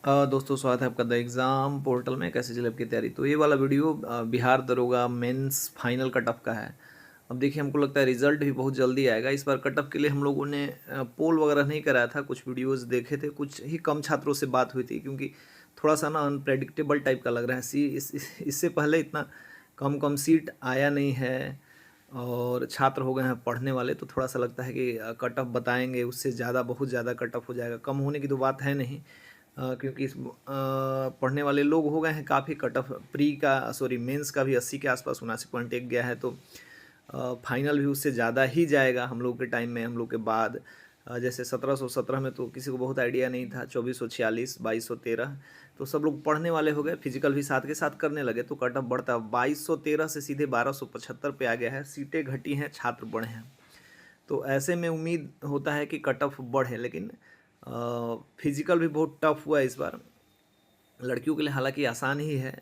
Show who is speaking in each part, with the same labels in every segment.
Speaker 1: दोस्तों स्वागत है आपका द एग्ज़ाम पोर्टल में। कैसे चले आपकी तैयारी। तो ये वाला वीडियो बिहार दरोगा मेंस फाइनल कट ऑफ का है। अब देखिए, हमको लगता है रिजल्ट भी बहुत जल्दी आएगा। इस बार कट ऑफ के लिए हम लोगों ने पोल वगैरह नहीं कराया था, कुछ वीडियोस देखे थे, कुछ ही कम छात्रों से बात हुई थी क्योंकि थोड़ा सा ना अनप्रेडिक्टेबल टाइप का लग रहा है। इससे पहले इतना कम कम सीट आया नहीं है और छात्र हो गए हैं पढ़ने वाले, तो थोड़ा सा लगता है कि कट ऑफ बताएंगे उससे ज़्यादा, बहुत ज़्यादा कट ऑफ हो जाएगा। कम होने की तो बात है नहीं, क्योंकि पढ़ने वाले लोग हो गए हैं काफ़ी। कट ऑफ प्री का, सॉरी मेंस का भी 80 के आसपास 79.1 गया है, तो फाइनल भी उससे ज़्यादा ही जाएगा हम लोग के टाइम में, हम लोग के बाद। जैसे 1717 में तो किसी को बहुत आइडिया नहीं था, 2446, 2213, तो सब लोग पढ़ने वाले हो गए, फिजिकल भी साथ के साथ करने लगे, तो कट ऑफ बढ़ता 2213 से सीधे 1275 पे आ गया है। सीटें घटी हैं, छात्र बढ़े हैं, तो ऐसे में उम्मीद होता है कि कट ऑफ बढ़े। लेकिन फिजिकल भी बहुत टफ हुआ है इस बार लड़कियों के लिए, हालांकि आसान ही है।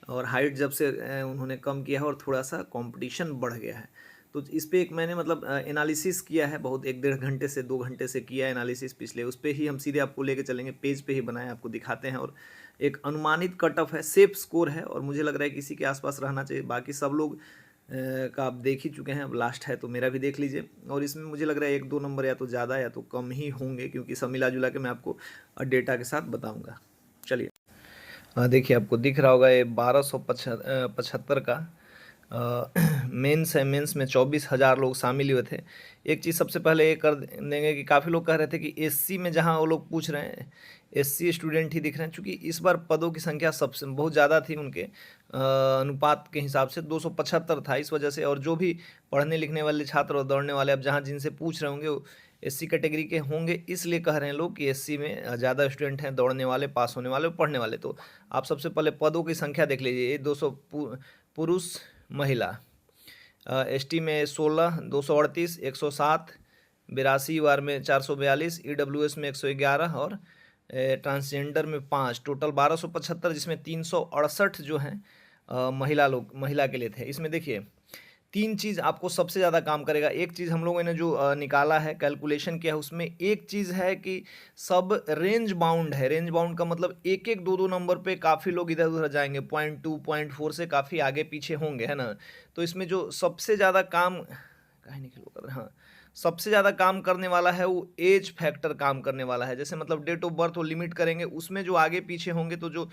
Speaker 1: और हाइट जब से उन्होंने कम किया है और थोड़ा सा कंपटीशन बढ़ गया है, तो इस पे एक मैंने मतलब एनालिसिस किया है, बहुत 1-1.5 घंटे से 2 घंटे से किया एनालिसिस पिछले। उस पे ही हम सीधे आपको लेके चलेंगे, पेज पे ही बनाए, आपको दिखाते हैं। और एक अनुमानित कट ऑफ है, सेफ स्कोर है, और मुझे लग रहा है कि इसी के आसपास रहना चाहिए। बाकी सब लोग का आप देख ही चुके हैं, अब लास्ट है तो मेरा भी देख लीजिए। और इसमें मुझे लग रहा है 1-2 नंबर या तो ज़्यादा या तो कम ही होंगे, क्योंकि सब मिला जुला के मैं आपको डेटा के साथ बताऊंगा। चलिए, देखिए आपको दिख रहा होगा ये 1275 का मेंस है। मेंस में 24,000 लोग शामिल हुए थे। एक चीज़ सबसे पहले ये कर देंगे कि काफ़ी लोग कह रहे थे कि एससी में, जहाँ वो लोग पूछ रहे हैं, एससी स्टूडेंट ही दिख रहे हैं, चूँकि इस बार पदों की संख्या सबसे बहुत ज़्यादा थी उनके अनुपात के हिसाब से, 275 था इस वजह से। और जो भी पढ़ने लिखने वाले छात्र और दौड़ने वाले, अब जहाँ जिनसे पूछ रहे होंगे वो एससी कैटेगरी के होंगे, इसलिए कह रहे हैं लोग कि एससी में ज़्यादा स्टूडेंट हैं, दौड़ने वाले, पास होने वाले, पढ़ने वाले। तो आप सबसे पहले पदों की संख्या देख लीजिए। ये 200 पुरुष, महिला। एसटी में 16, 238, 107, 82 वार में 442, ईडब्ल्यूएस में 111 और ट्रांसजेंडर में 5, टोटल 1275, जिसमें 368 जो हैं महिला के लिए थे। इसमें देखिए, तीन चीज़ आपको सबसे ज़्यादा काम करेगा। एक चीज़ हम लोगों ने जो निकाला है, कैलकुलेशन किया है, उसमें एक चीज़ है कि सब रेंज बाउंड है। रेंज बाउंड का मतलब एक एक दो दो नंबर पे काफ़ी लोग इधर उधर जाएंगे, 0.2 0.4 से काफ़ी आगे पीछे होंगे, है ना। तो इसमें जो सबसे ज़्यादा काम काहे नहीं खेलो कर रहे, हाँ, सबसे ज़्यादा काम करने वाला है वो एज फैक्टर काम करने वाला है। जैसे मतलब डेट ऑफ बर्थ वो लिमिट करेंगे, उसमें जो आगे पीछे होंगे, तो जो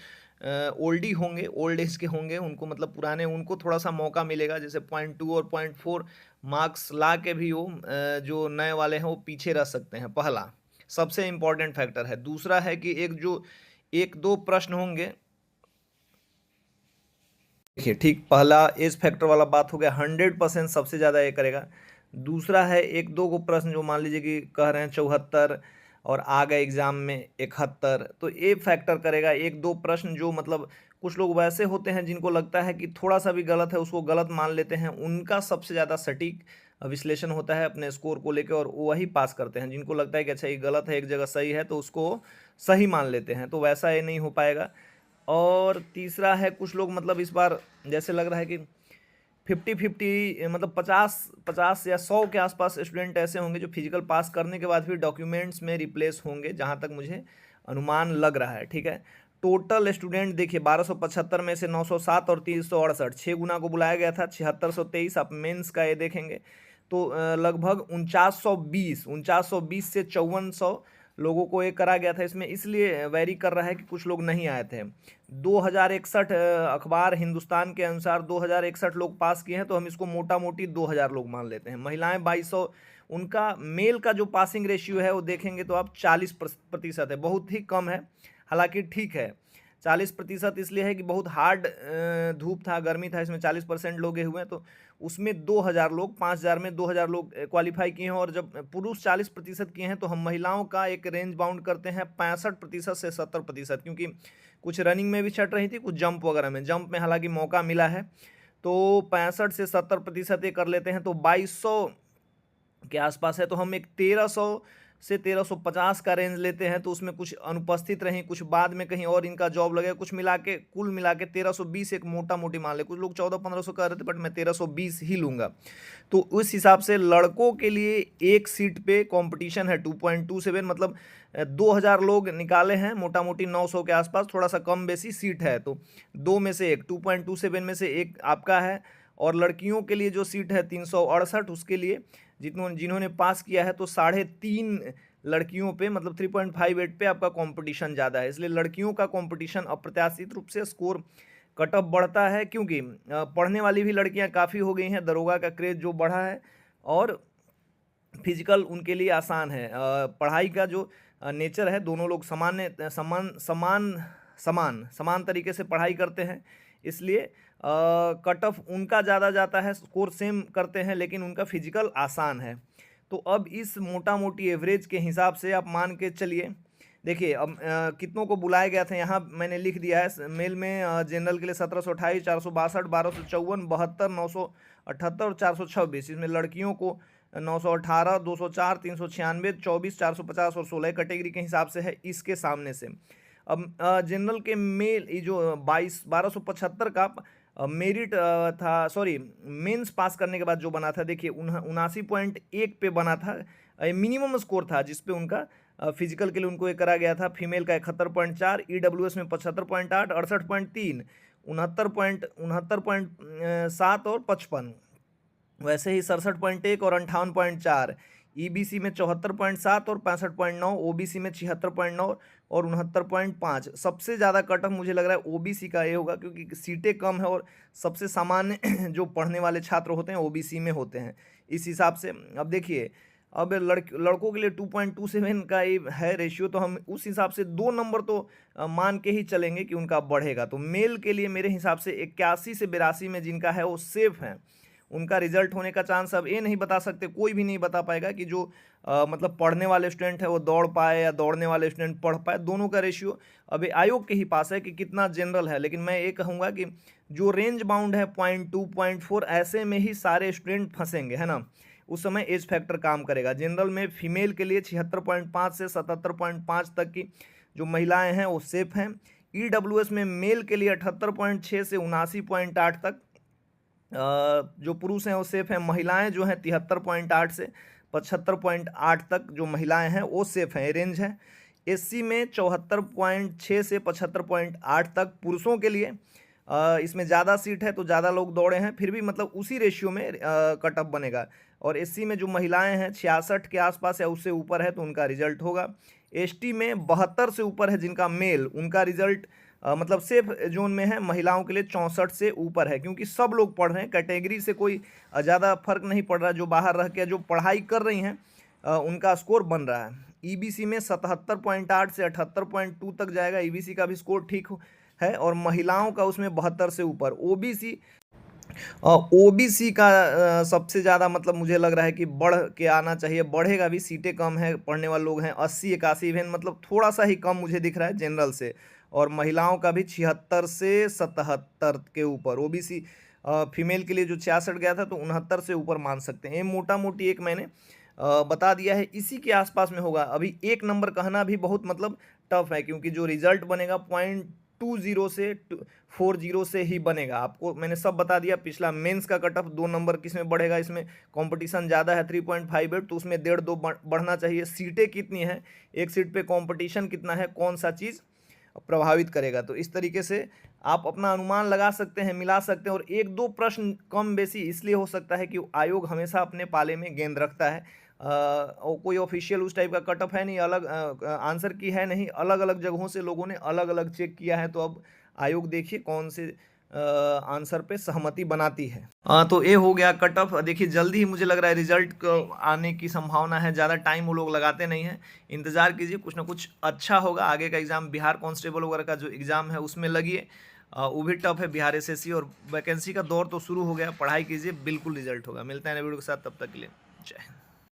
Speaker 1: ओल्डी होंगे, ओल्ड एज के होंगे, उनको मतलब पुराने, उनको थोड़ा सा मौका मिलेगा। जैसे 0.2 और 0.4 मार्क्स ला के भी वो जो नए वाले हैं वो पीछे रह सकते हैं। पहला सबसे इम्पोर्टेंट फैक्टर है। दूसरा है कि एक दो प्रश्न होंगे। देखिए, ठीक, पहला एज फैक्टर वाला बात हो गया, 100% सबसे ज़्यादा ये करेगा। दूसरा है एक दो को प्रश्न जो मान लीजिए कि कह रहे हैं 74 और आ गए एग्जाम में 71, तो ये फैक्टर करेगा। एक दो प्रश्न जो मतलब कुछ लोग वैसे होते हैं जिनको लगता है कि थोड़ा सा भी गलत है उसको गलत मान लेते हैं, उनका सबसे ज़्यादा सटीक विश्लेषण होता है अपने स्कोर को लेकर, और वही पास करते हैं। जिनको लगता है कि अच्छा ये गलत है, एक जगह सही है, तो उसको सही मान लेते हैं, तो वैसा ये नहीं हो पाएगा। और तीसरा है, कुछ लोग मतलब इस बार जैसे लग रहा है कि 50-50, मतलब 50-50 या 100 के आसपास स्टूडेंट ऐसे होंगे जो फिजिकल पास करने के बाद भी डॉक्यूमेंट्स में रिप्लेस होंगे, जहाँ तक मुझे अनुमान लग रहा है। ठीक है, टोटल स्टूडेंट देखिए 1275 में से 907 और 368, 6 गुना को बुलाया गया था, 7623। आप मेंस का ये देखेंगे तो लगभग 4920 से 5400 लोगों को ये करा गया था। इसमें इसलिए वैरी कर रहा है कि कुछ लोग नहीं आए थे। 2061 अखबार हिंदुस्तान के अनुसार 2061 लोग पास किए हैं, तो हम इसको मोटा मोटी 2000 लोग मान लेते हैं। महिलाएं 2200, उनका मेल का जो पासिंग रेशियो है वो देखेंगे तो आप 40% है, बहुत ही कम है। हालांकि ठीक है, 40% इसलिए है कि बहुत हार्ड धूप था, गर्मी था, इसमें 40% लोग हुए हैं, तो उसमें 2000 लोग, 5000 में 2000 लोग क्वालिफाई किए हैं। और जब पुरुष 40% किए हैं, तो हम महिलाओं का एक रेंज बाउंड करते हैं 65% से 70%, क्योंकि कुछ रनिंग में भी छट रही थी, कुछ जंप वगैरह में, जंप में हालांकि मौका मिला है, तो 65 से 70% ये कर लेते हैं, तो 2200 के आसपास है। तो हम एक 1300 से 1350 का रेंज लेते हैं, तो उसमें कुछ अनुपस्थित रहीं, कुछ बाद में कहीं और इनका जॉब लगेगा, कुछ मिला के कुल मिला के 1320 एक मोटा मोटी मान ले। कुछ लोग 1400-1500 कह रहे थे, बट मैं 1320 ही लूँगा। तो उस हिसाब से लड़कों के लिए एक सीट पे कंपटीशन है 2.27, मतलब 2000 लोग निकाले हैं, मोटा मोटी 900 के आसपास, थोड़ा सा कम बेसी सीट है, तो दो में से एक 2.27 में से एक आपका है। और लड़कियों के लिए जो सीट है 368, उसके लिए जिन्होंने पास किया है, तो 3.5 लड़कियों पे, मतलब 3.58 पे आपका कंपटीशन ज़्यादा है, इसलिए लड़कियों का कंपटीशन अप्रत्याशित रूप से स्कोर कट ऑफ बढ़ता है, क्योंकि पढ़ने वाली भी लड़कियां काफ़ी हो गई हैं, दरोगा का क्रेज जो बढ़ा है, और फिजिकल उनके लिए आसान है। पढ़ाई का जो नेचर है, दोनों लोग समान तरीके से पढ़ाई करते हैं, इसलिए कट ऑफ उनका ज़्यादा जाता है, स्कोर सेम करते हैं, लेकिन उनका फिजिकल आसान है। तो अब इस मोटा मोटी एवरेज के हिसाब से आप मान के चलिए, देखिए अब कितनों को बुलाया गया था यहाँ मैंने लिख दिया है। मेल में जनरल के लिए 1728, 462, 1254, 72, 978 और 426। इसमें लड़कियों को 918, 204, 396, 24, 450 और 16 कैटेगरी के हिसाब से है इसके सामने से। अब जनरल के मेल ये जो 1275 का मेरिट था, सॉरी मेंस पास करने के बाद जो बना था, देखिए 79.1 पे बना था, मिनिमम स्कोर था जिस पे उनका फिजिकल के लिए उनको ये करा गया था। फीमेल का 71.4, EWS में 75.8, 68.3, 69.7 और 55, वैसे ही 67.1 और 58.4, EBC में 74.7 और 65.9, OBC में 76.9 और 69.5। सबसे ज़्यादा कट ऑफ मुझे लग रहा है OBC का ये होगा, क्योंकि सीटें कम है और सबसे सामान्य जो पढ़ने वाले छात्र होते हैं OBC में होते हैं, इस हिसाब से। अब देखिए, अब लड़कों के लिए 2.27 का ये है रेशियो, तो हम उस हिसाब से 2 नंबर तो मान के ही चलेंगे कि उनका बढ़ेगा। तो मेल के लिए मेरे हिसाब से 81 से 82 में जिनका है वो सेफ हैं, उनका रिजल्ट होने का चांस। अब ये नहीं बता सकते, कोई भी नहीं बता पाएगा कि जो मतलब पढ़ने वाले स्टूडेंट है वो दौड़ पाए या दौड़ने वाले स्टूडेंट पढ़ पाए। दोनों का रेशियो अभी आयोग के ही पास है कि कितना जनरल है, लेकिन मैं ये कहूँगा कि जो रेंज बाउंड है 0.2, 0.4 ऐसे में ही सारे स्टूडेंट फंसेंगे, है ना। उस समय एज फैक्टर काम करेगा। जनरल में फीमेल के लिए 76.5 से 77.5 तक की जो महिलाएं हैं वो सेफ हैं। EWS में मेल के लिए 78.6 से 79.8 तक जो पुरुष हैं वो सेफ हैं। महिलाएं जो हैं 73.8 से 75.8 तक जो महिलाएं हैं वो सेफ हैं, रेंज है। SC में 74.6 से 75.8 तक पुरुषों के लिए। इसमें ज़्यादा सीट है तो ज़्यादा लोग दौड़े हैं, फिर भी मतलब उसी रेशियो में कट ऑफ बनेगा। और SC में जो महिलाएं हैं 66 के आसपास या उससे ऊपर है तो उनका रिजल्ट होगा। ST में 72 से ऊपर है जिनका मेल, उनका रिजल्ट मतलब सेफ जोन में है। महिलाओं के लिए 64 से ऊपर है, क्योंकि सब लोग पढ़ रहे हैं, कैटेगरी से कोई ज़्यादा फर्क नहीं पड़ रहा। जो बाहर रह के जो पढ़ाई कर रही हैं उनका स्कोर बन रहा है। EBC में 77.8 से 78.2 तक जाएगा, EBC का भी स्कोर ठीक है। और महिलाओं का उसमें 72 से ऊपर। OBC का सबसे ज़्यादा मतलब मुझे लग रहा है कि बढ़ के आना चाहिए, बढ़ेगा भी, सीटें कम है, पढ़ने वाले लोग हैं 80-81 इवेन, मतलब थोड़ा सा ही कम मुझे दिख रहा है जनरल से। और महिलाओं का भी 76 से 77 के ऊपर। OBC फीमेल के लिए जो 66 गया था तो 69 से ऊपर मान सकते हैं। ये मोटा मोटी एक मैंने बता दिया है, इसी के आसपास में होगा। अभी एक नंबर कहना भी बहुत मतलब टफ है, क्योंकि जो रिजल्ट बनेगा 0.20 से 40 से ही बनेगा। आपको मैंने सब बता दिया। पिछला मेंस का कट ऑफ 2 नंबर किस में बढ़ेगा, इसमें कंपटीशन ज़्यादा है 3.58, तो उसमें 1.5-2 बढ़ना चाहिए। सीटें कितनी हैं, एक सीट पे कंपटीशन कितना है, कौन सा चीज़ प्रभावित करेगा। तो इस तरीके से आप अपना अनुमान लगा सकते हैं, मिला सकते हैं। और 1-2 प्रश्न कम बेसी इसलिए हो सकता है कि आयोग हमेशा अपने पाले में गेंद रखता है। और कोई ऑफिशियल उस टाइप का कट ऑफ है नहीं, अलग आंसर की है नहीं, अलग अलग जगहों से लोगों ने अलग अलग चेक किया है। तो अब आयोग देखिए कौन से आंसर पे सहमति बनाती है। तो ये हो गया कट ऑफ। देखिए जल्दी ही मुझे लग रहा है रिजल्ट को आने की संभावना है, ज़्यादा टाइम वो लोग लगाते नहीं हैं। इंतज़ार कीजिए, कुछ ना कुछ अच्छा होगा। आगे का एग्ज़ाम बिहार कांस्टेबल वगैरह का जो एग्ज़ाम है उसमें लगिए, वो भी टफ है। बिहार SSC और वैकेंसी का दौर तो शुरू हो गया, पढ़ाई कीजिए, बिल्कुल रिजल्ट होगा। मिलते हैं नए वीडियो के साथ, तब तक के लिए जय हिंद।